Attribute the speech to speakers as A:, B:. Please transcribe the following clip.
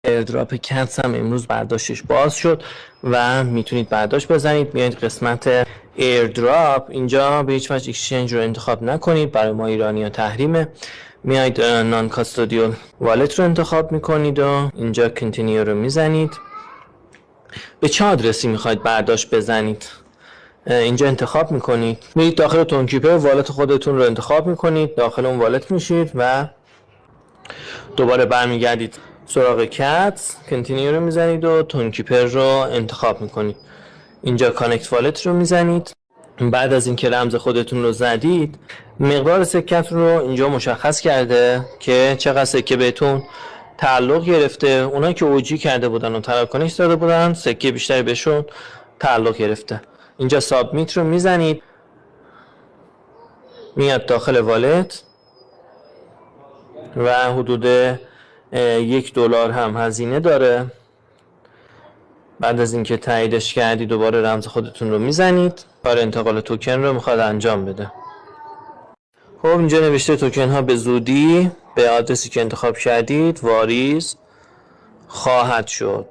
A: ایردراپ کتس هم امروز برداشتش باز شد و میتونید برداشت بزنید. میایید قسمت ایردراپ، اینجا به هیچ وجه اکسچنج رو انتخاب نکنید، برای ما ایرانی‌ها تحریمه. میایید نان کاستودیال والت رو انتخاب میکنید و اینجا کنتینیو رو میزنید. به چه آدرسی میخواید برداشت بزنید اینجا انتخاب میکنید. میرید داخل تونکیپر والت خودتون رو انتخاب میکنید، داخل اون والت میشید و دوباره برمیگردید سراغ کتس، کنتینیو رو میزنید و تونکیپر رو انتخاب میکنید. اینجا کانکت والت رو میزنید. بعد از اینکه رمز خودتون رو زدید، مقدار سکتون رو اینجا مشخص کرده که چقدر سکه بهتون تعلق گرفته. اونایی که اوجی کرده بودن و تراکنش داده بودن سکه بیشتری بهشون تعلق گرفته. اینجا سابمیت رو میزنید، میاد داخل والت و حدود $1 هم هزینه داره. بعد از اینکه تاییدش کردید دوباره رمز خودتون رو میزنید. کار انتقال توکن رو میخواد انجام بده. خب اینجا نوشته توکن ها به زودی به آدرسی که انتخاب کردید واریز خواهد شد.